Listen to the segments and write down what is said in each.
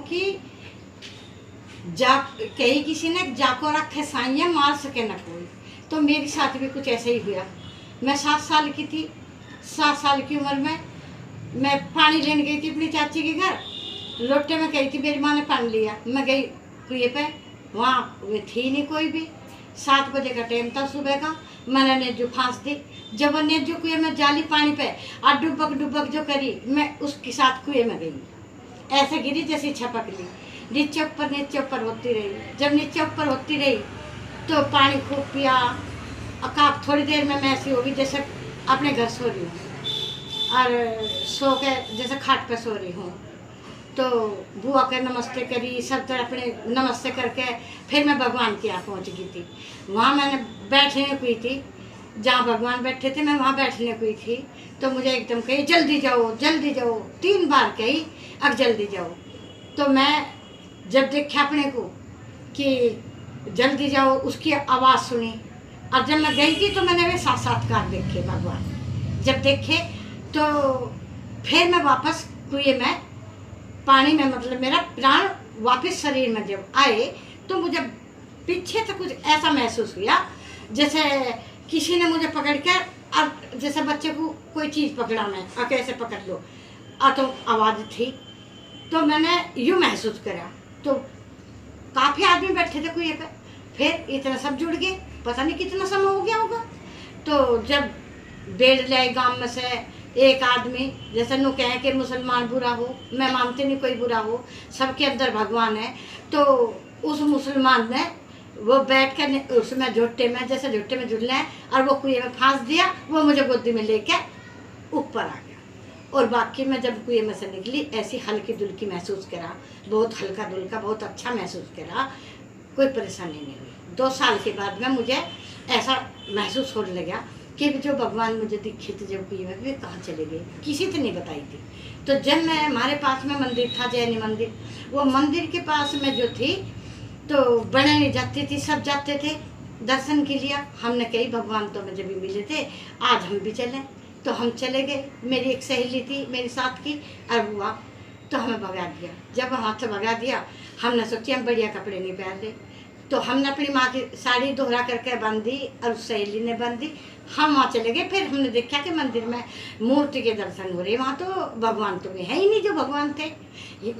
कि जा कहीं किसी ने जाको रखे साइया मार सके न कोई। तो मेरे साथ भी कुछ ऐसा ही हुआ। मैं 7 साल की थी। 7 साल की उम्र में मैं पानी लेने गई थी अपनी चाची के घर। लोटे में गई थी, मेरी माँ ने पानी लिया। मैं गई कुएं पे, वहाँ वे थी नहीं कोई भी। 7 बजे का टाइम था सुबह का। मैंने नेजू फांस दी। जब वो नेजू कुएं में जाली पानी पे और डुबक डुबक जो करी, मैं उसके साथ कुएं में गई। ऐसे गिरी जैसे छपक ली। नीचे ऊपर होती रही। जब नीचे ऊपर होती रही तो पानी खूब पिया। अकाब थोड़ी देर में मैं ऐसी होगी जैसे अपने घर सो रही हूँ और सो के जैसे खाट पे सो रही हूँ। तो बुआ के नमस्ते करी, सब तरह अपने नमस्ते करके फिर मैं भगवान के यहाँ पहुँच गई थी। वहाँ मैंने बैठने हुई थी, जहाँ भगवान बैठे थे मैं वहाँ बैठने हुई थी। तो मुझे एकदम कही जल्दी जाओ जल्दी जाओ, 3 बार कही अब जल्दी जाओ। तो मैं जब देखा अपने को कि जल्दी जाओ, उसकी आवाज़ सुनी और जब मैं गई थी तो मैंने वे साक्षात्कार देखे भगवान। जब देखे तो फिर मैं वापस कुएं में पानी में, मतलब मेरा प्राण वापस शरीर में जब आए तो मुझे पीछे से कुछ ऐसा महसूस हुआ जैसे किसी ने मुझे पकड़ कर, और जैसे बच्चे को कोई चीज़ पकड़ाना है और कैसे पकड़ लो, और तो आवाज़ थी। तो मैंने यूँ महसूस करा। तो काफ़ी आदमी बैठे थे कुएं पे। फिर इतना सब जुड़ गए, पता नहीं कितना समय हो गया होगा। तो जब बेड़ लाए गांव में से एक आदमी, जैसे नु कहे कि मुसलमान बुरा हो, मैं मानती नहीं कोई बुरा हो, सबके अंदर भगवान है। तो उस मुसलमान ने वो बैठ कर उसमें झुट्टे में, जैसे झुट्टे में झुलना है, और वो कुएं में फांस दिया। वो मुझे गोदी में लेके ऊपर आ गया। और बाकी मैं जब कुएं में से निकली ऐसी हल्की दुल्की महसूस करा, बहुत हल्का दुल्का, बहुत अच्छा महसूस करा, कोई परेशानी नहीं हुई। 2 साल के बाद में मुझे ऐसा महसूस होने लगा कि जो भगवान मुझे दिखे थे जब कुएं में, वे कहाँ चले गए, किसी से नहीं बताई थी। तो जब मैं, हमारे पास में मंदिर था जैनी मंदिर, वो मंदिर के पास में जो थी तो बने नहीं जाती थी, सब जाते थे दर्शन के लिए। हमने कही भगवान तो मुझे भी मिले थे, आज हम भी चलें। तो हम चले गए। मेरी एक सहेली थी मेरे साथ की, और हुआ तो हमें भगा दिया। जब वहाँ से भगा दिया, हमने सोची हम बढ़िया कपड़े नहीं पहन रहे, तो हमने अपनी माँ की साड़ी दोहरा करके बांधी और उस सहेली ने बांधी। हम वहाँ चले गए। फिर हमने देखा कि मंदिर में मूर्ति के दर्शन हो रहे, वहाँ तो भगवान तो है ही नहीं जो भगवान थे।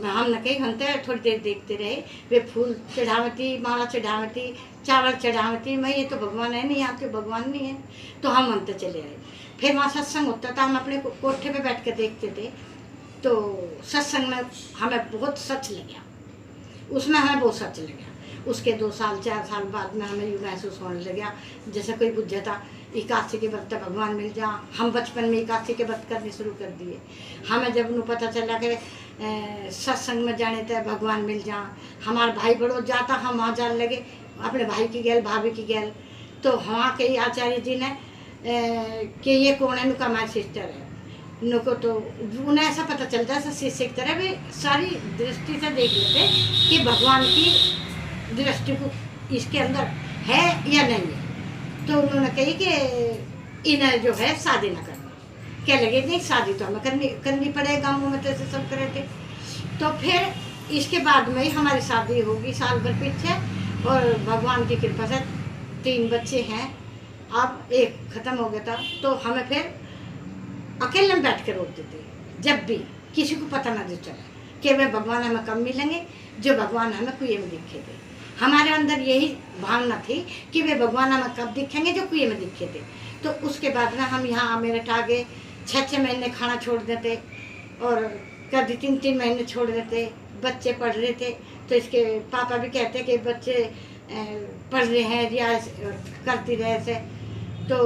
हमने कही हम तो थोड़ी देर देखते रहे। वे फूल चढ़ावती, माला चढ़ावती, चावल चढ़ावती, मैं ये तो भगवान है नहीं, यहाँ तो भगवान नहीं है। तो हम अंत चले आए। फिर वहाँ सत्संग होता था, हम अपने कोठे पे बैठ कर देखते थे। तो सत्संग में हमें बहुत सच लगा, उसमें हमें बहुत सच लगा। उसके 2 साल 4 साल बाद में हमें यूँ महसूस होने लगा जैसे कोई बुझा था, एकादशी के व्रत भगवान मिल जा। हम बचपन में एकादशी के व्रत करने शुरू कर दिए। हमें जब नू पता चला कि सत्संग में जाने तक भगवान मिल जा, हमारे भाई बड़ो जाता, हम वहाँ जाने लगे अपने भाई की गैल, भाभी की गैल। तो वहाँ के आचार्य जी ने कि ये कौन है, नुका हमारी सिस्टर है। नुको तो उन्हें ऐसा पता चलता है शिष्य की तरह भी सारी दृष्टि से देख लेते कि भगवान की दृष्टि को इसके अंदर है या नहीं है। तो उन्होंने कही कि इन्हें जो है शादी ना करना। क्या लगे नहीं, शादी तो हमें करनी पड़ेगा, गाँव में तो ऐसे सब करे थे। तो फिर इसके बाद में ही हमारी शादी होगी साल भर पीछे, और भगवान की कृपा से 3 बच्चे हैं। अब एक ख़त्म हो गया था। तो हमें फिर अकेले में बैठ कर रोते थे, जब भी किसी को पता ना जो चला कि वे भगवान हमें कब मिलेंगे, जो भगवान हमें कुएं में दिखे थे। हमारे अंदर यही भावना थी कि वे भगवान हमें कब दिखेंगे, जो कुएं में दिखे थे। तो उसके बाद में हम यहाँ मेरठ आ गए। 6-6 महीने खाना छोड़ देते, और कभी 3-3 महीने छोड़ देते। बच्चे पढ़ रहे थे तो इसके पापा भी कहते कि बच्चे पढ़ रहे हैं, रियाज करती रहे से। तो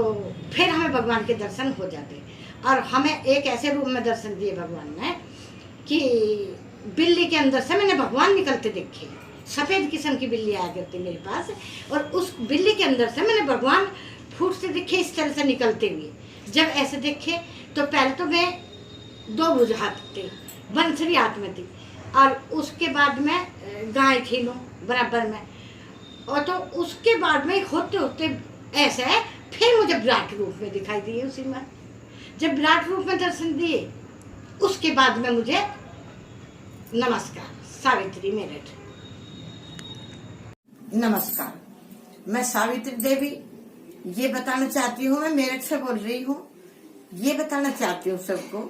फिर हमें भगवान के दर्शन हो जाते। और हमें एक ऐसे रूप में दर्शन दिए भगवान ने कि बिल्ली के अंदर से मैंने भगवान निकलते देखे। सफ़ेद किस्म की बिल्ली आया करती मेरे पास, और उस बिल्ली के अंदर से मैंने भगवान फूट से दिखे इस तरह से निकलते हुए। जब ऐसे देखे तो पहले तो मैं 2 भुज हाथ थे, बंसरी हाथ में थी, और उसके बाद में गाय थी लो बराबर में। और तो उसके बाद में होते होते ऐसे फिर मुझे विराट रूप में दिखाई दिए। उसी में जब विराट रूप में दर्शन दिए, उसके बाद में मुझे नमस्कार सावित्री मेरठ। नमस्कार, मैं सावित्री देवी ये बताना चाहती हूँ, मैं मेरठ से बोल रही हूँ। ये बताना चाहती हूँ सबको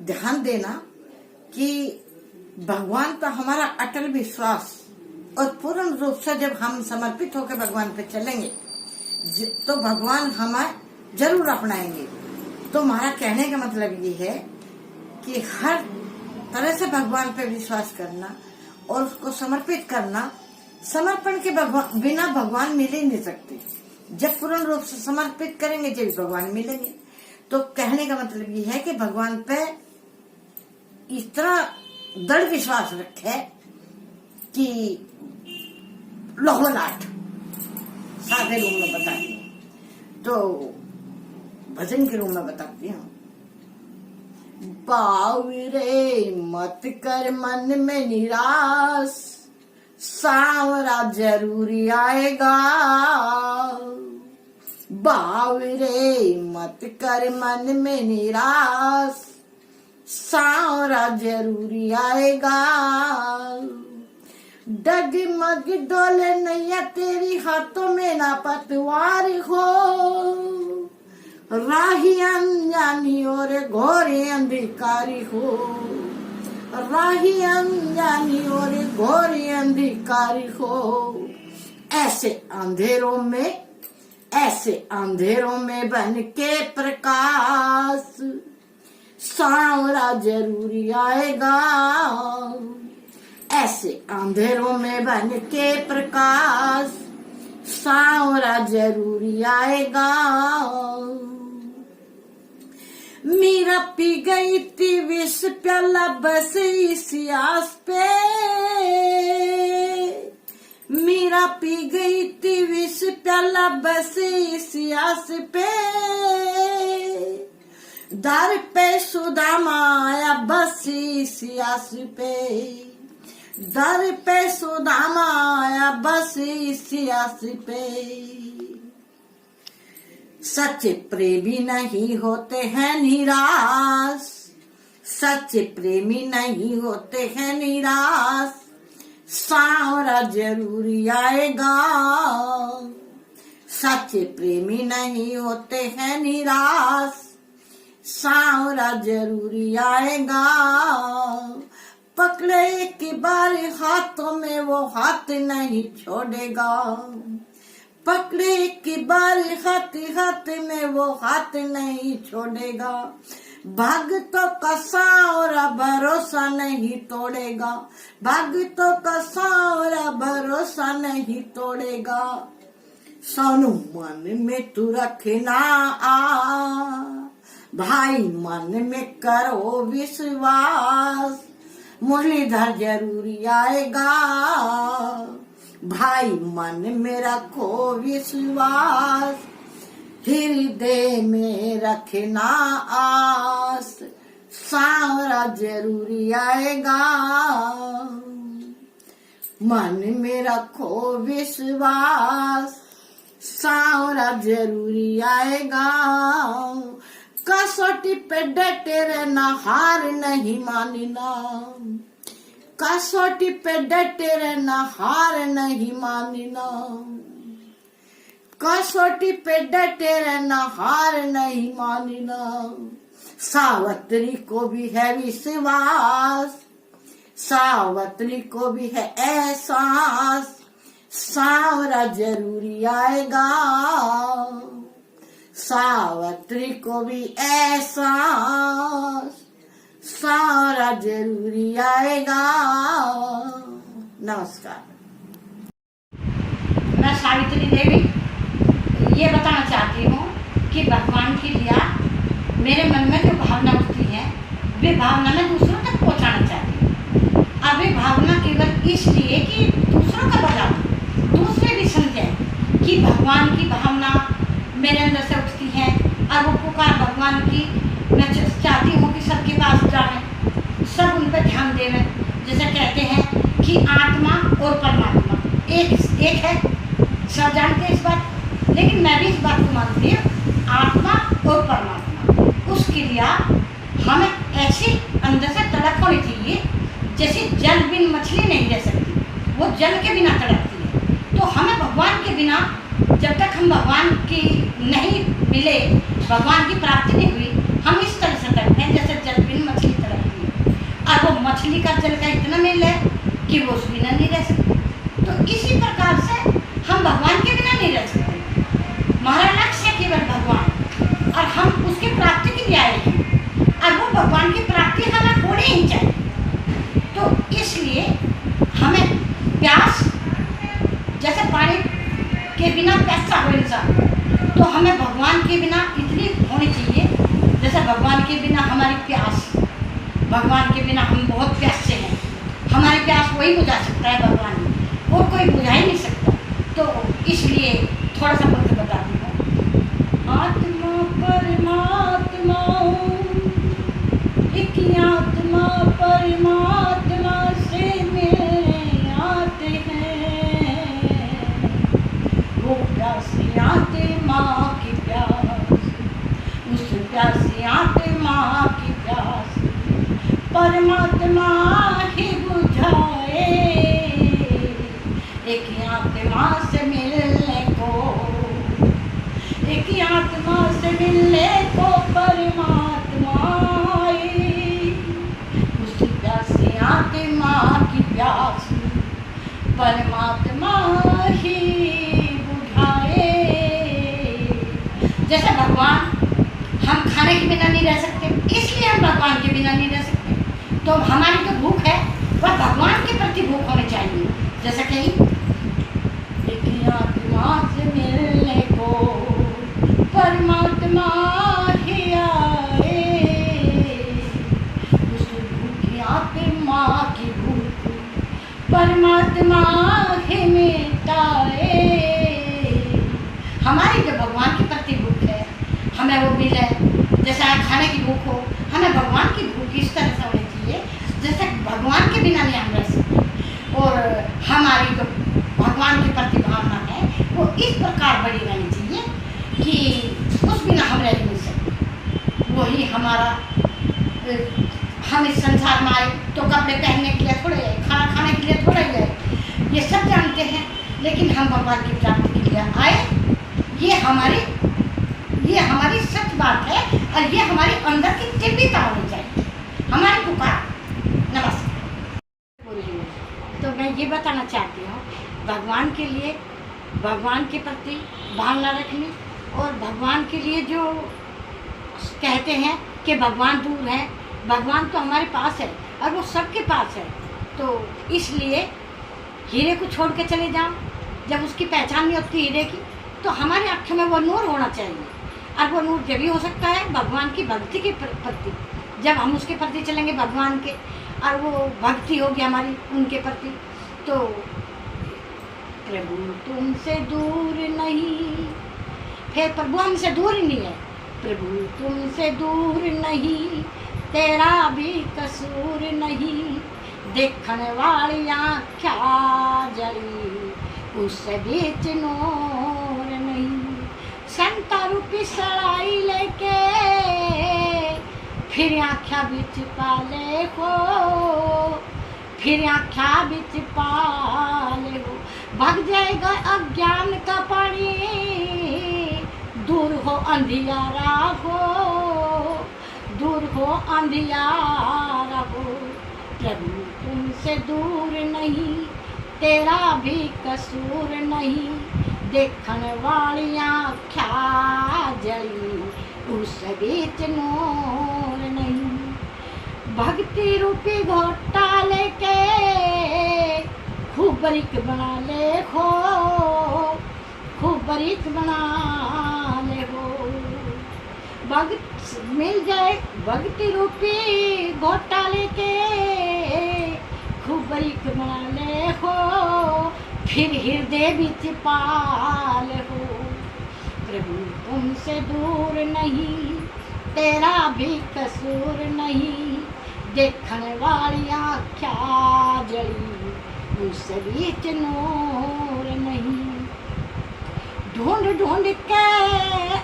ध्यान देना कि भगवान पर हमारा अटल विश्वास और पूर्ण रूप से जब हम समर्पित होकर भगवान पे चलेंगे तो भगवान हमें जरूर अपनाएंगे। तो हमारा कहने का मतलब ये है कि हर तरह से भगवान पे विश्वास करना और उसको समर्पित करना। समर्पण के बिना भगवान मिल ही नहीं सकते। जब पूर्ण रूप से समर्पित करेंगे जब भगवान मिलेंगे। तो कहने का मतलब ये है कि भगवान पे इस तरह दृढ़ विश्वास रखे कि लोहलाट सादे रूम में बताती हूँ, तो भजन के रूम में बताती हूँ। बावरे मत कर मन में निराश, सांवरा जरूरी आएगा। बावरे मत कर मन में निराश, सांवरा जरूरी आएगा। डगमग डोले नैया तेरी हाथों में ना पतवार हो, राही अनजानी और घोरे अंधकारी हो, राही अनजानी और घोरे अंधकारी हो। ऐसे अंधेरों में बन के प्रकाश, सांवरा जरूरी आएगा। ऐसे अंधेरों में बन के प्रकाश, सांवरा जरूरी आएगा। मीरा पी गई थी विष प्याला बस इस आस पे, मीरा पी गई थी विष प्याला बस इस आस पे। दर पे सुदामा आया बस इस आस पे, दर पे सुदामा आया बस इस आस पे। सच्चे प्रेमी नहीं होते हैं निराश, सच्चे प्रेमी नहीं होते हैं निराश, सांवरा जरूरी आएगा। सच्चे प्रेमी नहीं होते हैं निराश, सांवरा जरूरी आएगा। पकड़े एक बार हाथों में वो हाथ नहीं छोड़ेगा, पकड़े एक बार हाथ में वो हाथ नहीं छोड़ेगा। भक्तों का सांवरा भरोसा नहीं तोड़ेगा, भक्तों का सांवरा भरोसा नहीं तोड़ेगा। सोनू मन में तू रखना भाई, मन में करो विश्वास, मुरलीधर जरूरी आएगा। भाई मन में रखो विश्वास, हृदय में रखना आस, सांवरा जरूरी आएगा। मन में रखो विश्वास, सांवरा जरूरी आएगा। कसौटी पे डटे रहना, हार नहीं मानना, कसौटी पे डटे रहना, हार नहीं मानना। कसौटी पे डटे रहना, हार नहीं मानना। सावित्री को भी है विश्वास, सावित्री को भी है एहसास, सांवरा जरूरी आएगा। सावित्री को भी एहसास, सांवरा जरूरी आएगा। नमस्कार, मैं सावित्री देवी ये बताना चाहती हूँ कि भगवान की लीला मेरे मन में जो भावना उठती है वे भावना मैं दूसरों तक पहुँचाना चाहती हूँ। अब ये भावना केवल इसलिए कि दूसरों का भला दूसरे भी समझें कि भगवान की भावना मेरे अंदर से उठती है और वो पुकार भगवान की मैं चाहती हूँ कि सबके पास जाए, सब उन पर ध्यान देवें। जैसे कहते हैं कि आत्मा और परमात्मा एक है, सब जानते हैं इस बात, लेकिन मैं भी इस बात को मानती हूँ आत्मा और परमात्मा। उसके लिए हमें ऐसी अंदर से तड़प होनी चाहिए जैसे जल बिन मछली नहीं रह सकती, वो जल के बिना तड़पती है। तो हमें भगवान के बिना, जब तक हम भगवान की नहीं मिले, भगवान की प्राप्ति नहीं हुई, हम इस तरह से तड़पते हैं जैसे जल बिन मछली तड़पती है। और वो मछली का जल का इतना मेल है कि वो उस बिना नहीं रह सकती। तो इसी प्रकार से हम भगवान के बिना नहीं रह सकते। हमारा लक्ष्य है केवल भगवान, और हम उसकी प्राप्ति के लिए आए हैं, और वो भगवान की प्राप्ति हमें होनी ही चाहिए। तो इसलिए हमें प्यास, जैसे पानी के बिना प्यासा हो इंसान, तो हमें भगवान के बिना इतनी होनी चाहिए जैसे भगवान के बिना हमारी प्यास, भगवान के बिना हम बहुत प्यासे हैं, हमारी प्यास वही बुझा सकता है भगवान, और कोई बुझा ही नहीं सकता। तो इसलिए थोड़ा सा बोल के बताती हूँ। आत्मा परमात्मा, एक आत्मा परमात्मा से मिलने आते हैं, वो प्यासी आत्मा की प्यास, उस प्यासी आत्मा की प्यास परमात्मा ही बुझाए। एक आत्मा से मिलने को, एक आत्मा से मिलने को परमात्मा आए, उस प्यासी आत्मा की प्यास परमात्मा ही बुझाए। जैसे भगवान, हम खाने के बिना नहीं रह सकते, इसलिए हम भगवान के बिना नहीं रह सकते। तो हमारी जो भूख है वह भगवान के प्रति भूख होनी चाहिए। जैसे कि एक आत्मा से मिलने को परमात्मा ही आए, उस भूखी आत्मा की भूख परमात्मा ही मिटाए। हमारी जो भगवान के प्रति भूख है, हमें वो मिले। जैसे खाने की भूख हो, हमें भगवान की भूख इस तरह से होनी चाहिए जैसे भगवान के बिना नहीं हम रह सकते। और हमारी जो भगवान के प्रति भावना है वो इस प्रकार बड़ी रहनी चाहिए कि उस बिना हम रह नहीं सकते। वही हमारा, हम इस संसार में आए तो कपड़े पहनने के लिए थोड़े आए, खाना खाने के लिए थोड़ा ही आए, ये सब जानते हैं। लेकिन हम भगवान की प्राप्ति के लिए आए, ये हमारी सच बात है, और ये हमारी अंदर की तीव्रता होनी चाहिए, हमारी पुकार। नमस्कार। तो मैं ये बताना चाहती हूँ, भगवान के लिए, भगवान के प्रति भावना रखनी, और भगवान के लिए जो कहते हैं कि भगवान दूर है, भगवान तो हमारे पास है और वो सबके पास है। तो इसलिए हीरे को छोड़ के चले जाओ, जब उसकी पहचान नहीं होती हीरे की, तो हमारी आँखों में वो नूर होना चाहिए। और वो नूर जब भी हो सकता है भगवान की भक्ति के प्रति, जब हम उसके प्रति चलेंगे भगवान के, और वो भक्ति होगी हमारी उनके प्रति। तो प्रभु तुमसे दूर नहीं, फिर प्रभु हमसे दूर ही नहीं है, प्रभु तुमसे दूर नहीं, तेरा भी कसूर नहीं, देखने वाली आँखा जली, उस बीच नूर नहीं। संता रूपी सड़ाई लेके फिर आँखा बिच पाले हो, फिर आँखा बिच पाले हो, भग जाएगा अज्ञान का पानी, दूर हो अंधियारा हो, दूर हो अंधियारा हो। प्रभु तुमसे दूर नहीं, तेरा भी कसूर नहीं, देखन वाली आँखा जली, उस बीच नूर नहीं। भक्ति रूपी घोटाले के खूब बरीक बना ले हो, खूब बरीक बना ले हो। भक्त मिल जाए भक्ति रूपी घोटाले के खूब बरीक बना ले हो, फिर हृदय बिच पाल हो। प्रभु तुमसे दूर नहीं, तेरा भी कसूर नहीं, देखन वाली आँखा जली, उस बीच नूर नहीं। ढूंढ ढूंढ के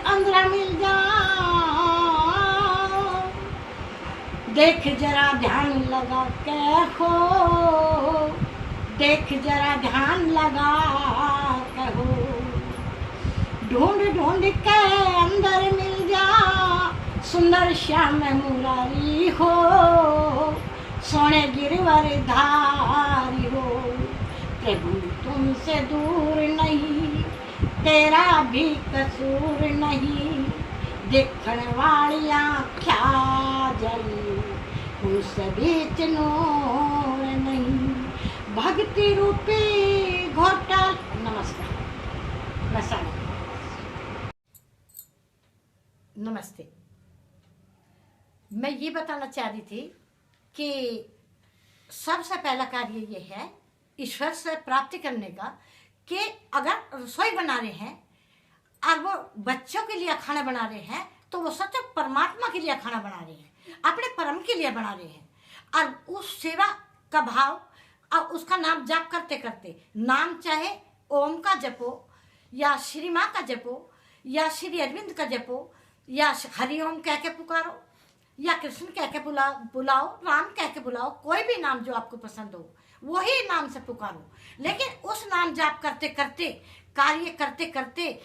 अंधरा मिल जा, देख जरा ध्यान लगा के हो, देख जरा ध्यान लगा के हो, ढूंढ ढूंढ के अंदर मिल जा सुंदर श्याम मुरारी हो, सोने गिरवर धारी हो। प्रभु तुमसे दूर नहीं, तेरा भी कसूर नहीं, देखण वाली आँख्या जली उस बीच नूर नहीं, भक्ति रूपी घोटाल। नमस्कार। नमस्ते। मैं ये बताना चाह रही थी कि सबसे पहला कार्य ये है ईश्वर से प्राप्ति करने का कि अगर रसोई बना रहे हैं और वो बच्चों के लिए खाना बना रहे हैं तो वो सच परमात्मा के लिए खाना बना रहे हैं, अपने परम के लिए बना रहे हैं। और उस सेवा का भाव और उसका नाम जाप करते करते, नाम चाहे ओम का जपो या श्री माँ का जपो या श्री अरविंद का जपो या हरिओम कह के पुकारो या कृष्ण कह के बुलाओ, राम कह के बुलाओ, कोई भी नाम जो आपको पसंद हो वही नाम से पुकारो। लेकिन उस नाम जाप करते करते, कार्य करते करते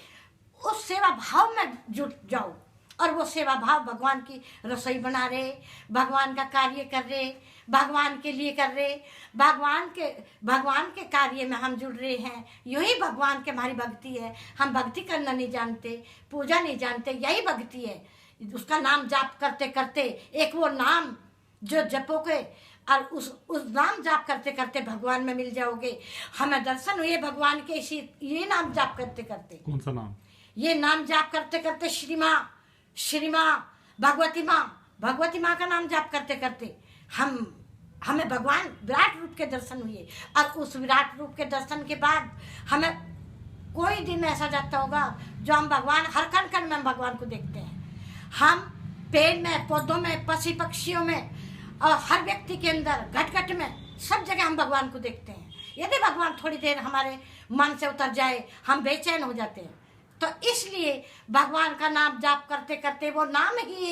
उस सेवा भाव में जुट जाओ। और वो सेवा भाव भगवान की रसोई बना रहे, भगवान का कार्य कर रहे, भगवान के लिए कर रहे, भगवान के कार्य में हम जुड़ रहे हैं। यही भगवान की हमारी भक्ति है। हम भक्ति करना नहीं जानते, पूजा नहीं जानते, यही भक्ति है। उसका नाम जाप करते करते एक वो नाम जो जपोगे और उस नाम जाप करते करते भगवान में मिल जाओगे। हमें दर्शन हुए भगवान के इसी ये नाम जाप करते करते। कौन सा नाम? ये नाम जाप करते करते श्री माँ, भगवती माँ का नाम जाप करते करते हमें भगवान विराट रूप के दर्शन हुए। और उस विराट रूप के दर्शन के बाद हमें कोई दिन ऐसा जाता होगा जो हम भगवान हर कण कण में भगवान को देखते हैं। हम पेड़ में, पौधों में, पशु पक्षियों में और हर व्यक्ति के अंदर, घट घट में, सब जगह हम भगवान को देखते हैं। यदि भगवान थोड़ी देर हमारे मन से उतर जाए हम बेचैन हो जाते हैं। तो इसलिए भगवान का नाम जाप करते करते वो नाम ही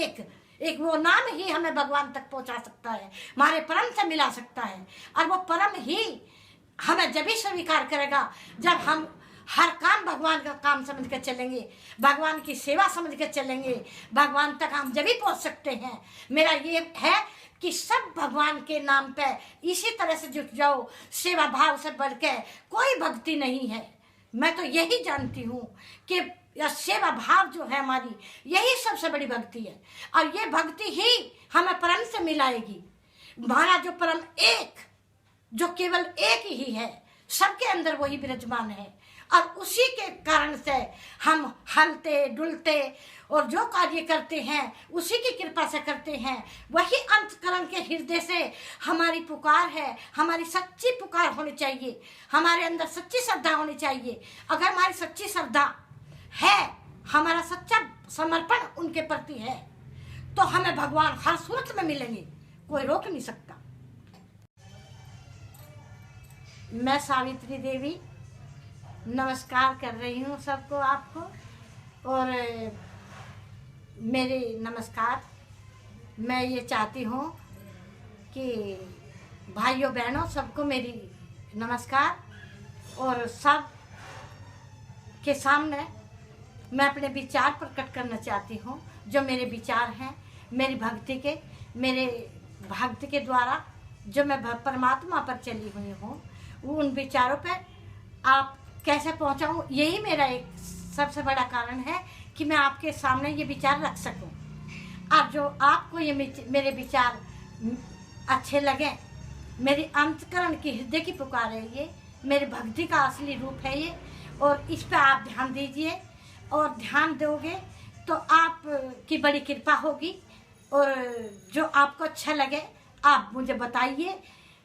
एक वो नाम ही हमें भगवान तक पहुंचा सकता है, हमारे परम से मिला सकता है। और वो परम ही हमें जब भी स्वीकार करेगा जब हम हर काम भगवान का काम समझ कर चलेंगे, भगवान की सेवा समझ कर चलेंगे। भगवान तक हम जब भी पहुंच सकते हैं। मेरा ये है कि सब भगवान के नाम पे इसी तरह से जुट जाओ। सेवा भाव से बढ़ के कोई भक्ति नहीं है। मैं तो यही जानती हूँ कि यह सेवा भाव जो है हमारी, यही सबसे बड़ी भक्ति है। और ये भक्ति ही हमें परम से मिलाएगी। हमारा जो परम एक, जो केवल एक ही है, सबके अंदर वही विराजमान है। और उसी के कारण से हम हलते डुलते और जो कार्य करते हैं उसी की कृपा से करते हैं। वही अंतकरण के हृदय से हमारी पुकार है। हमारी सच्ची पुकार होनी चाहिए, हमारे अंदर सच्ची श्रद्धा होनी चाहिए। अगर हमारी सच्ची श्रद्धा है, हमारा सच्चा समर्पण उनके प्रति है, तो हमें भगवान हर सूरत में मिलेंगे, कोई रोक नहीं सकता। मैं सावित्री देवी नमस्कार कर रही हूँ सबको, आपको। और मेरे नमस्कार, मैं ये चाहती हूँ कि भाइयों बहनों सबको मेरी नमस्कार। और सब के सामने मैं अपने विचार प्रकट करना चाहती हूँ, जो मेरे विचार हैं मेरी भक्ति के, मेरे भक्ति के द्वारा जो मैं परमात्मा पर चली हुई हूँ, उन विचारों पे आप कैसे पहुंचाऊं, यही मेरा एक सबसे बड़ा कारण है कि मैं आपके सामने ये विचार रख सकूं। और जो आपको ये मेरे विचार अच्छे लगे, मेरी अंतकरण की हृदय की पुकार है, ये मेरी भक्ति का असली रूप है ये। और इस पर आप ध्यान दीजिए, और ध्यान दोगे तो आप की बड़ी कृपा होगी। और जो आपको अच्छा लगे आप मुझे बताइए।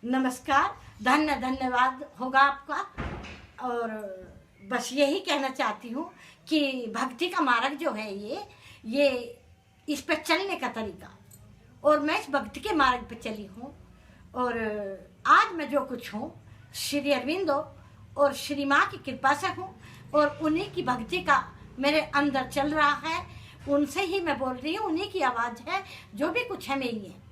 नमस्कार, धन्यवाद होगा आपका। और बस यही कहना चाहती हूँ कि भक्ति का मार्ग जो है ये इस पे चलने का तरीका, और मैं इस भक्ति के मार्ग पे चली हूँ। और आज मैं जो कुछ हूँ श्री अरविंदो और श्री माँ की कृपा से हूँ, और उन्हीं की भक्ति का मेरे अंदर चल रहा है। उनसे ही मैं बोल रही हूँ, उन्हीं की आवाज़ है, जो भी कुछ है मेरी है।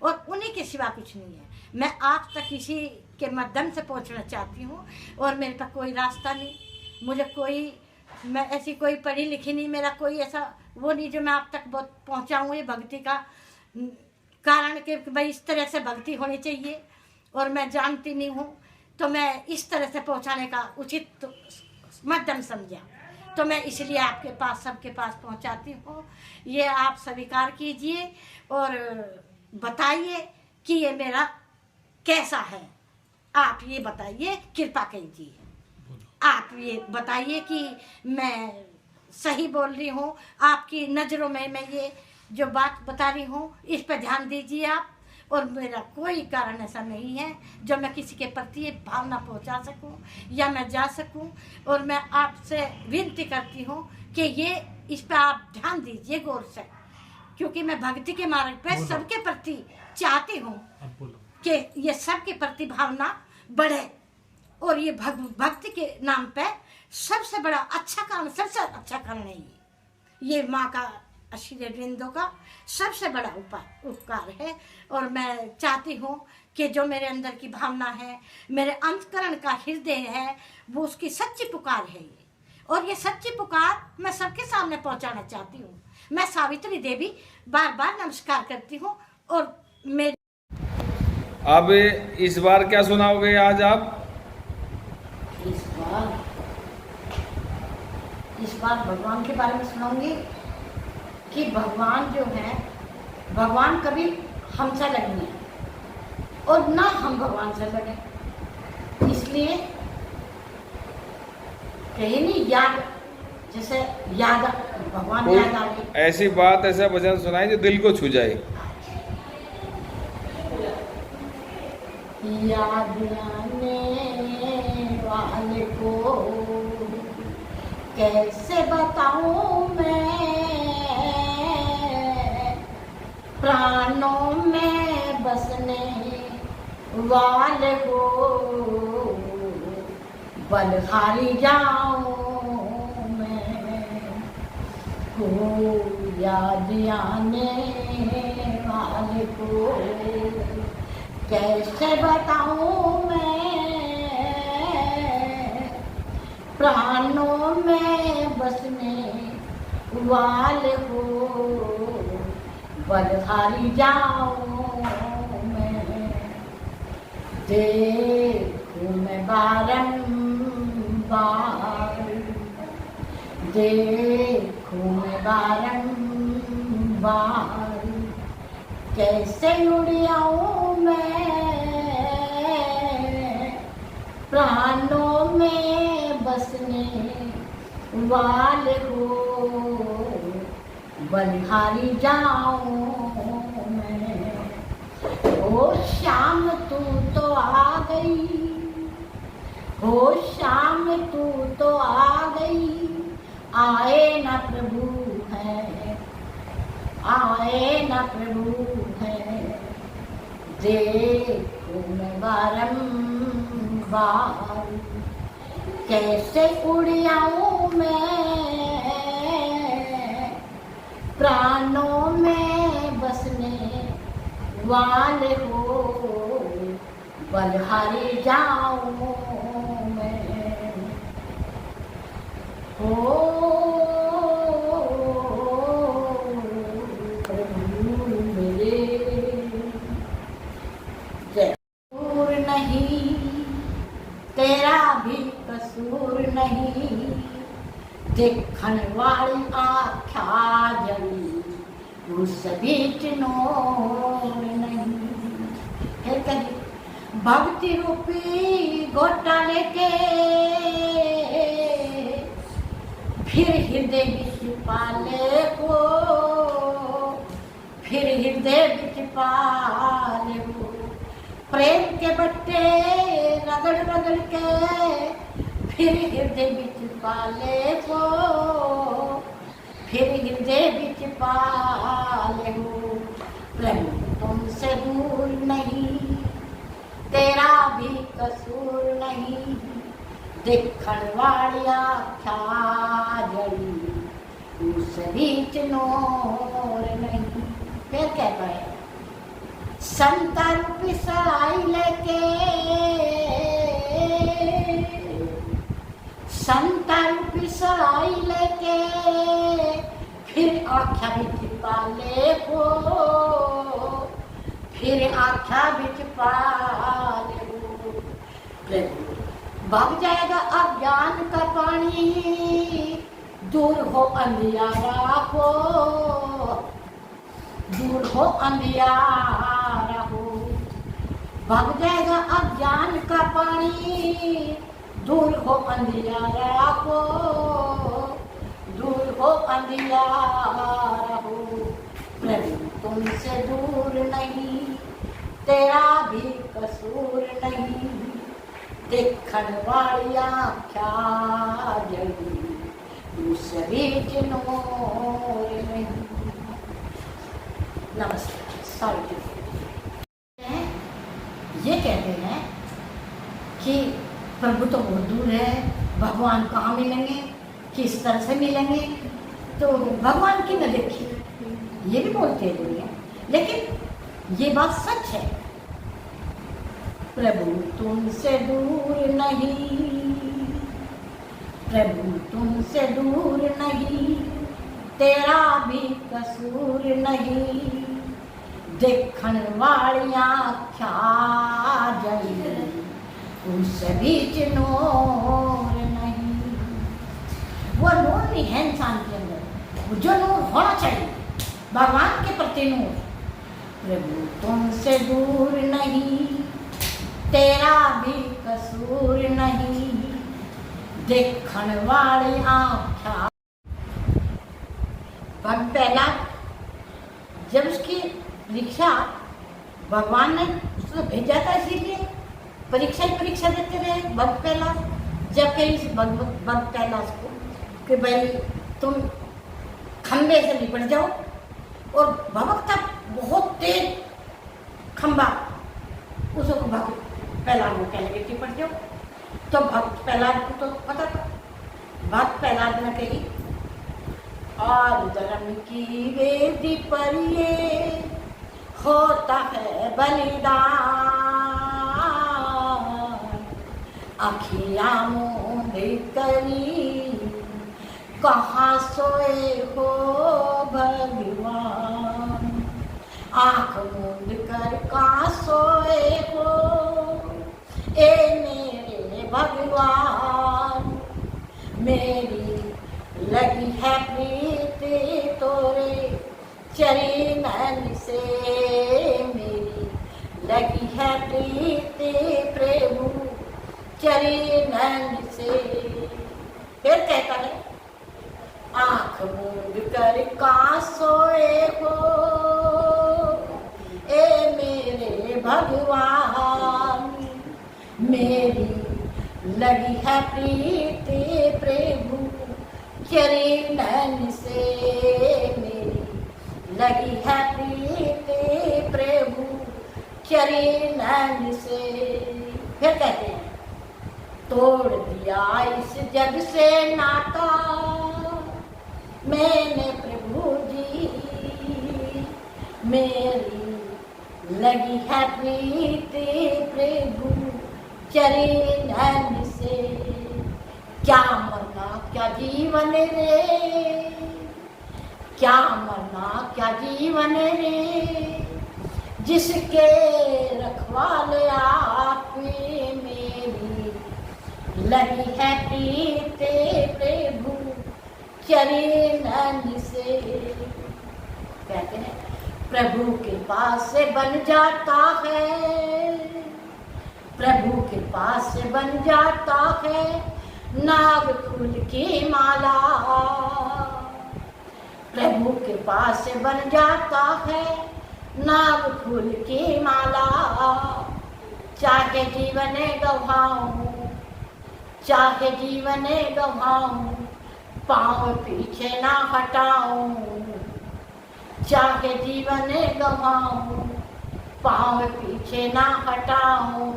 और उन्हीं के सिवा कुछ नहीं है। मैं आप तक इसी के माध्यम से पहुंचना चाहती हूँ और मेरे पास कोई रास्ता नहीं, मुझे कोई, मैं ऐसी कोई पढ़ी लिखी नहीं, मेरा कोई ऐसा वो नहीं जो मैं आप तक बहुत पहुँचाऊँ। ये भक्ति का कारण कि भाई इस तरह से भक्ति होनी चाहिए और मैं जानती नहीं हूँ, तो मैं इस तरह से पहुँचाने का उचित माध्यम समझा, तो मैं इसलिए आपके पास, सबके पास पहुँचाती हूँ। ये आप स्वीकार कीजिए और बताइए कि ये मेरा कैसा है, आप ये बताइए, कृपा कीजिए। आप ये बताइए कि मैं सही बोल रही हूँ, आपकी नज़रों में मैं ये जो बात बता रही हूँ इस पर ध्यान दीजिए आप। और मेरा कोई कारण ऐसा नहीं है जो मैं किसी के प्रति भावना पहुँचा सकूँ या मैं जा सकूँ। और मैं आपसे विनती करती हूँ कि ये इस पर आप ध्यान दीजिए गौर से, क्योंकि मैं भक्ति के मार्ग पर सबके प्रति चाहती हूँ कि ये सबके प्रति भावना बढ़े। और ये भक्ति के नाम पे सबसे बड़ा अच्छा काम, सबसे अच्छा कारण है ये माँ का आशीर्वादों का सबसे बड़ा उपकार है। और मैं चाहती हूँ कि जो मेरे अंदर की भावना है, मेरे अंतकरण का हृदय है, वो उसकी सच्ची पुकार है ये। और ये सच्ची पुकार मैं सबके सामने पहुँचाना चाहती हूँ। मैं सावित्री देवी बार बार नमस्कार करती हूँ। और मेरी अब इस बार क्या सुनाओगे आज आप? इस बार भगवान के बारे में सुनाऊंगी कि भगवान जो है, भगवान कभी हमसे लगे नहीं और ना हम भगवान से लगे, इसलिए कहीं नहीं याद, जैसे याद भगवान याद आ गई। ऐसी बात, ऐसा भजन सुनाए जो दिल को छू जाए। याद आने वाले को कैसे बताऊं मैं, प्राणों में बसने वाले को बलहारी जाऊं मैं। को याद आने वाले को कैसे बताऊं मैं, प्राणों में बसने वाले हो बलहारी जाऊं मैं। देखूं मैं बारंबार, देखूं मैं बारंबार, कैसे उड़ आऊं मैं, प्राणों में बसने वाले हो बलिहारी जाऊं मैं। ओ शाम तू तो आ गई, ओ शाम तू तो आ गई, आए ना प्रभु है, आए ना प्रभु है। देखो मैं बारंबार, कैसे उड़ आऊं मैं, प्राणों में बसने वाले हो बलहारी जाऊं मैं। हो नहीं तेरा भी कसूर नहीं, देखन वाली आख्या जली उस बीच नूर नहीं। फिर कही भक्ति रूपी गोटा लेके फिर हृदय बिच पाले को, फिर हृदय बिच पाले को। प्रेम के बट्टे रगड़ रगड़ के फिर हृदय बिच पाले को, फिर हृदय बिच पाले हो। प्रेम तुमसे दूर नहीं, तेरा भी कसूर नहीं, देखण वाली आख्या जली उस बीच नूर नहीं। फिर कहता है संता रूपी सलाई लेके, संता रूपी सलाई लेके फिर आख्या बिच पाले हो, फिर आख्या बिच पाले हो। प्रभु भग जाएगा अज्ञान का पानी, दूर हो अंधियारा हो, दूर हो अंधियारा हो। भग जाएगा अज्ञान का पानी, दूर हो अंधियारा हो, दूर हो अंधियारा हो। प्रभु तुमसे दूर नहीं, तेरा भी कसूर नहीं, देखण वाली आँख्या जड़ी, उस बीच नूर नहीं। नमस्कार। सॉरी। ये कहते हैं कि प्रभु तो बहुत दूर है, भगवान कहाँ मिलेंगे, किस तरह से मिलेंगे, तो भगवान की न देखी, ये भी बोलते हैं दुनिया, लेकिन ये बात सच है। प्रभु तुमसे दूर नहीं, प्रभु तुमसे दूर नहीं, तेरा भी कसूर नहीं, देखण वाली आँख्या जड़ी, उस बीच नूर नहीं। वो नूर नहीं है इंसान के अंदर, वो जो नूर होना चाहिए, भगवान के प्रति नूर। प्रभु तुमसे दूर नहीं, तेरा भी कसूर नहीं, देखण वाली आँख्या। भक्त प्रहलाद, जब उसकी परीक्षा भगवान ने उसको भेजा था, इसीलिए परीक्षा ही परीक्षा देते रहे भक्त प्रहलाद। जब कहीं भक्त प्रहलाद को कि भाई तुम खंबे से लिपट जाओ, और भक्त था बहुत तेज खंबा, उसको भक्त प्रहलाद को कहने लगे लिपट जाओ। तो भक्त प्रहलाद को तो पता था, भक्त प्रहलाद ने कही, आज धर्म की वेदी पर ये होता है बलिदान, आँखियाँ मूंद करी कहाँ सोए हो भगवान, आँख मूंद कर कहाँ सोए हो ए मेरे भगवान। मेरी लगी है प्रीति तोरे चरणन से, मेरी लगी है प्रीति प्रभु चरणन से। फिर कहता है, आँख मूंद कर कहाँ सोए हो ए मेरे भगवान, मेरी लगी है प्रीति प्रभु चरणन से, मेरी लगी है प्रीति प्रभु चरणन से। फिर कहते हैं, तोड़ दिया इस जग से नाता मैंने प्रभु जी, मेरी लगी है प्रीति प्रभु चरणन से। क्या मरना क्या जीवन रे, क्या मरना क्या जीवन रे, जिसके रखवाले आप मेरी लगी है प्रीति प्रभु चरणन से। कहते हैं, प्रभु के पास से बन जाता है, प्रभु के पास से बन जाता है नाग फूल की माला, प्रभु के पास से बन जाता है नाग फूल की माला। चाहे जीवन गवाऊं, चाहे जीवन गवाऊं, पाँव पीछे ना हटाऊं, चाहे जीवन गवाऊं, पाँव पीछे ना हटाऊं,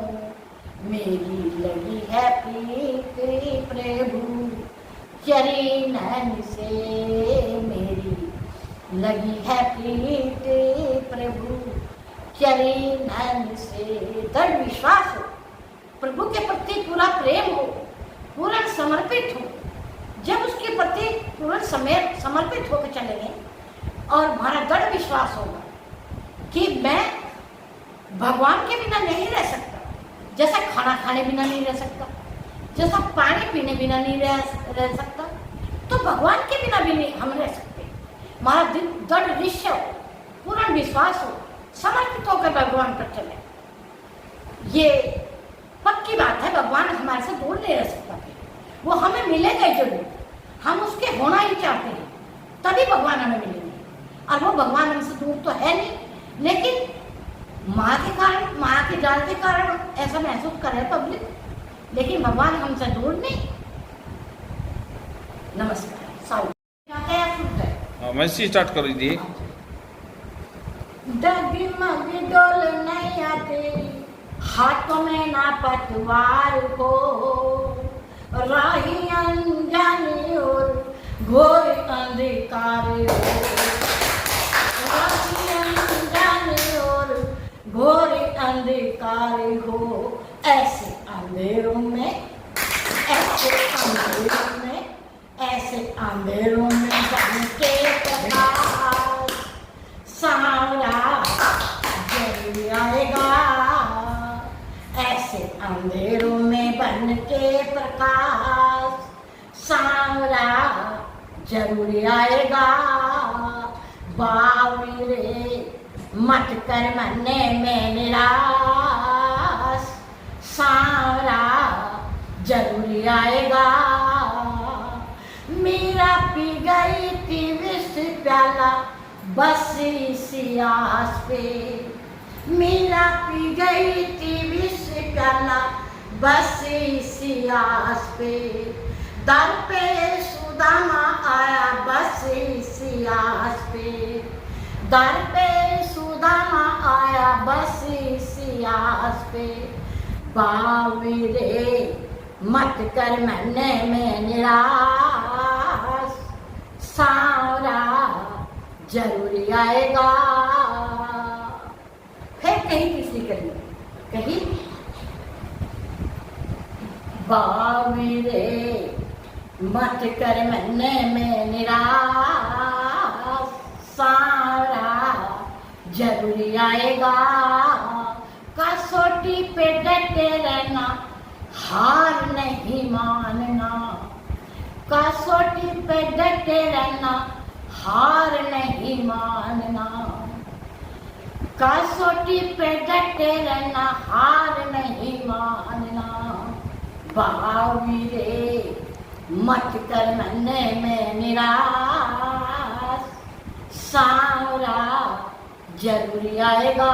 मेरी लगी है प्रीति प्रभु चरणन से, मेरी लगी है प्रीति प्रभु चली नैन से दृढ़ विश्वास हो, प्रभु के प्रति पूरा प्रेम हो, पूर्ण समर्पित हो। जब उसके प्रति पूर्ण समर्पित होकर चलेंगे और हमारा दृढ़ विश्वास होगा कि मैं भगवान के बिना नहीं रह सकता, जैसा खाना खाने बिना नहीं रह सकता, जैसा पानी पीने बिना नहीं रह सकता, तो भगवान के बिना भी नहीं हम रह सकते। हमारा दृढ़ निश्चय हो, पूर्ण विश्वास हो, समर्पित होकर भगवान पर चले। ये पक्की बात है, भगवान हमारे से दूर नहीं रह सकता। वो हमें मिलेगा जरूर, हम उसके होना ही चाहते हैं, तभी भगवान हमें मिलेंगे। और वो भगवान हमसे दूर तो है नहीं, लेकिन माँ के कारण, माँ के जाल के कारण ऐसा महसूस कर रहे पब्लिक, लेकिन भगवान हमसे दूर नहीं। नमस्कार। साउंड मैसेज स्टार्ट कर दीजिए। डगमग डोल नैया तेरी, हाथों में ना पतवार हो, राही अनजाने और घोर अंधकार हो, राही अनजाने और घोर अंधकार हो। ऐसे अंधेरों में, ऐसे अंधेरों में, ऐसे अंधेरों में बन के प्रकाश सांवरा जरूर आएगा। ऐसे अंधेरों में बन के प्रकाश सांवरा जरूर आएगा। बावरे मत कर मरने में निराश, सांवरा जरूर आएगा। मेरा पी गई थी विष प्याला बस इसी आस पे, मेरा पी गई थी विष प्याला बस इसी आस पे। दर पे सुदामा आया बस इसी आस पे, दर पे सुदामा आया बस इसी आस पे। बावरे मत कर मरने में निराश, सांवरा जरूरी आएगा। फिर कहीं तीसरी करी, कहीं बावरे मत कर मरने में निराश, सांवरा जरूरी आएगा। कसौटी पे डटे रहना, हार नहीं मानना, कसौटी पे डटे रहना, हार नहीं मानना, कसौटी पे डटे रहना, हार नहीं मानना। बावीरे मत कर मरने में निराश, सांवरा जरूरी आएगा।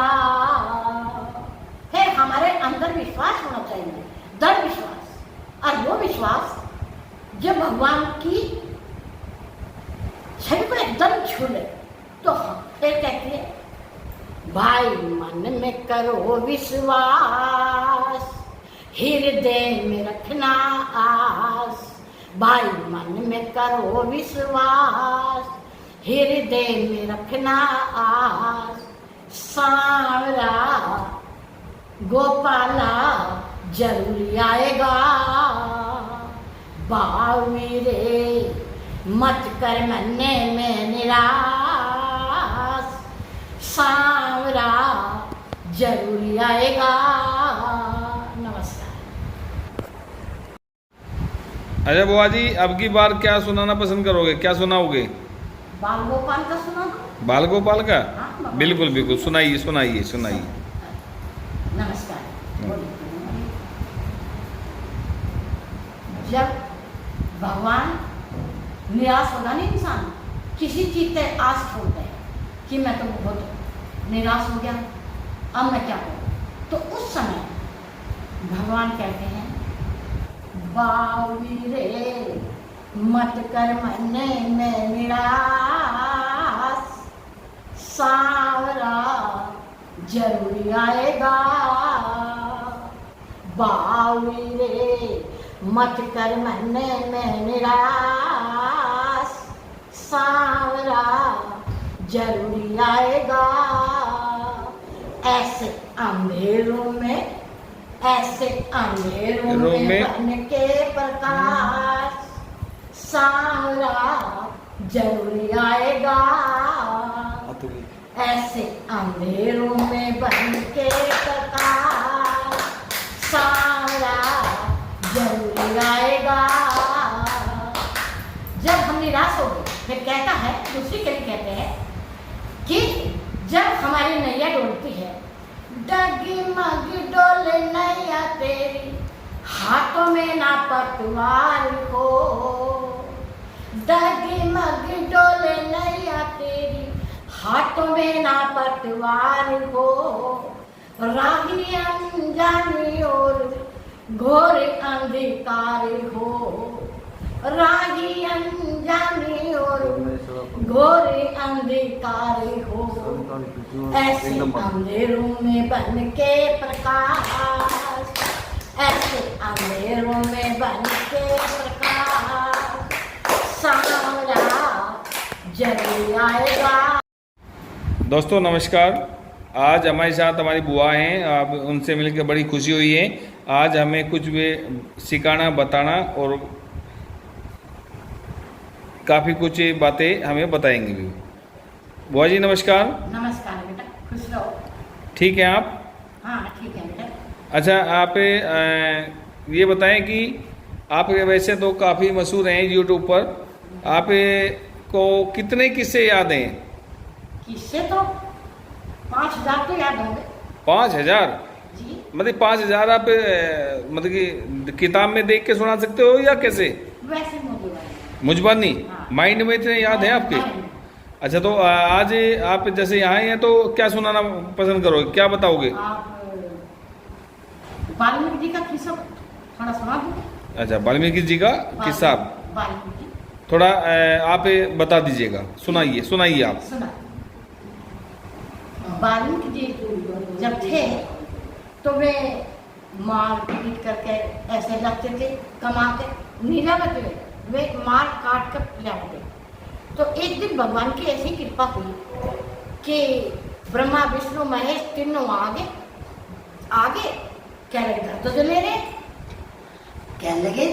फिर हमारे अंदर विश्वास होना चाहिए, दृढ़ विश्वास। और वो विश्वास जब भगवान की छवि को एकदम छू ले तो फिर कहती है, भाई मन में करो विश्वास, हृदय में रखना आस। भाई मन में करो विश्वास, हृदय में रखना आस। सांवरा गोपाला जरूरी आएगा। बावीरे मत कर मरने में निराश, सांवरा जरूरी आएगा। नमस्कार। अच्छा बुआ जी, अब की बार क्या सुनाना पसंद करोगे, क्या सुनाओगे? बाल गोपाल का सुना। बाल गोपाल का? हाँ, बिल्कुल बिल्कुल, सुनाइए सुनाइए सुनाइए। नमस्कार। जब भगवान निराश होगा नहीं, इंसान किसी चीज से आस छोड़ता है कि मैं तो बहुत निराश हो गया, अब मैं क्या करूं, तो उस समय भगवान कहते हैं, बावीरे मत कर मरने में निराश, सांवरा जरूरी आएगा। बावीरे मत कर मरने में निराश, सांवरा जरूरी आएगा। ऐसे अंधेरों में, ऐसे अंधेरों में में बन के प्रकाश, सांवरा जरूर आएगा। ऐसे अंधेरों में बन के प्रकाश, सांवरा जरूर आएगा। जब हम निराश हो गए, फिर कहता है, दूसरी कड़ी कहते हैं कि जब हमारी नैया डोलती है, डगमग डोले नैया तेरी, हाथों में ना पतवार हो। डगमग डोले नैया तेरी, हाथों में ना पतवार हो। राही अनजानी और घोर अंधकार हो। राही अनजानी और घोर अंधकार हो। ऐसे अंधेरों में बन के प्रकाश, ऐसे अंधेरों में बन के प्रकाश, सांवरा जरूर आएगा। दोस्तों नमस्कार। आज हमारे साथ हमारी बुआ हैं, आप उनसे मिलकर बड़ी खुशी हुई है। आज हमें कुछ भी सिखाना, बताना और काफ़ी कुछ बातें हमें बताएंगी भी। बुआ जी नमस्कार। नमस्कार बेटा, खुश रहो। ठीक है आप? हाँ ठीक है बेटा। अच्छा, आप ये बताएं कि आप वैसे तो काफ़ी मशहूर हैं यूट्यूब पर, आप को कितने किस्से याद हैं? किससे तो 5000 तो याद होंगे 5000? जी। मतलब 5000 आप मतलब कि किताब में देख के सुना सकते हो या कैसे? वैसे मुझे मुझबानी हाँ। माइंड में इतने याद है आपके? अच्छा, तो आज आप जैसे यहाँ हैं तो क्या सुनाना पसंद करोगे, क्या बताओगे? आप वाल्मीकि जी का किस्सा थोड़ा सुना दो। अच्छा, वाल्मीकि जी का किस्सा वाल्मीकि थोड़ा आप बता दीजिएगा, सुनाइए सुनाइए आप। सुना। वाल्मीकि जी जब थे तो वे मार पीट करके ऐसे लगते थे, कमाते नीलावत वे मार काट कर लाते। तो एक दिन भगवान की ऐसी कृपा हुई कि ब्रह्मा विष्णु महेश तीनों आगे आगे क्या लगे तो ले रहे, क्या लगे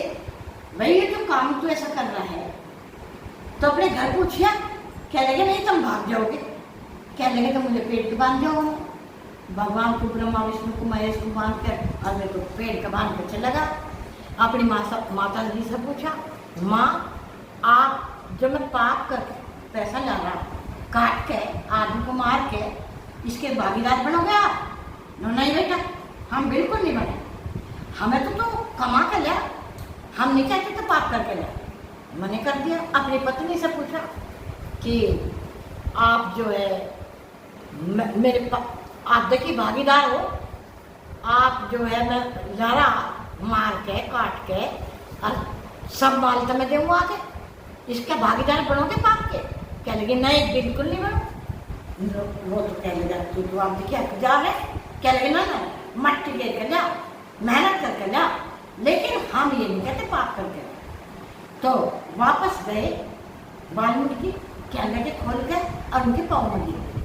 भाई ये तो काम तो ऐसा कर रहा है। तो अपने घर पूछिया, क्या लगे नहीं तुम भाग जाओगे, क्या लगे तो मुझे पेट के बांध जाओगे। भगवान को, ब्रह्मा विष्णु को, महेश को बांध कर और मेरे को पेट का बांध कर चला लगा। अपनी माता जी से पूछा, माँ आप जब मैं पाप कर पैसा ला रहा, काट के आदमी को मार के इसके भागीदार बनोगे आप? नहीं बेटा, हम बिल्कुल नहीं बने। हमें तो कमा कर लिया, हम नहीं कहते तो पाप करके लिया। मैंने कर दिया। अपनी पत्नी से पूछा कि आप जो है मेरे आधे की भागीदार हो, आप जो है मैं जरा मार के काट के और सब माल तो मैं दूंगा आके, इसका भागीदार बनोगे पाप के? कह लगे नहीं बिल्कुल नहीं बनो। वो तो कह लगा तू तो आप देखिए जा रहे, कह लगे ना मट्टी दे कर जाओ, मेहनत करके जाओ, लेकिन हम ये नहीं कहते पाप करके। तो वापस गए वाल्मीकि जी, क्या लगे खोल के और उनके पाँव में गिरे,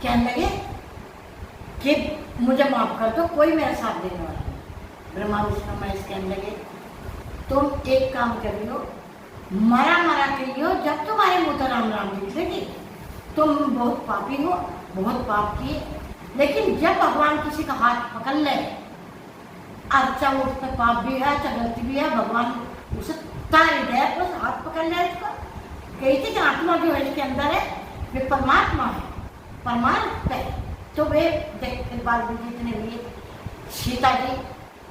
क्या लगे कि मुझे माफ कर दो, कोई मेरा साथ देने वाला नहीं। ब्रह्मा विष्णु महेश कहने लगे तुम एक काम करियो, मरा मरा करियो, जब तुम्हारे मुँह तो राम राम दिखेगी। तुम बहुत पापी हो, बहुत पाप किए, लेकिन जब भगवान किसी का हाथ पकड़ ले, अच्छा उसमें पाप भी है, अच्छा गलती भी है, भगवान उसे तारी दे तो हाथ पकड़ ले उसको। कहती कि आत्मा जो है इसके अंदर है वे परमात्मा है, परमात्मा है। तो वे देखते बाद जितने लिए सीता जी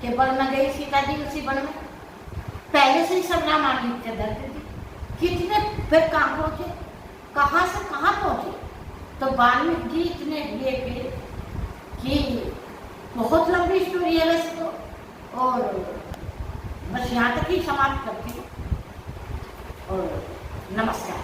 के वन में गई, सीता जी उसी वन में पहले से ही सब रामायण के डरते थे, कितने फिर कहाँ पहुँचे, कहाँ से कहाँ पहुँचे। तो वाल्मीकि जी इतने लिए फिर कि बहुत लंबी स्टोरी है वैसे तो, और बस यहाँ तक ही समाप्त करती हूँ और नमस्कार।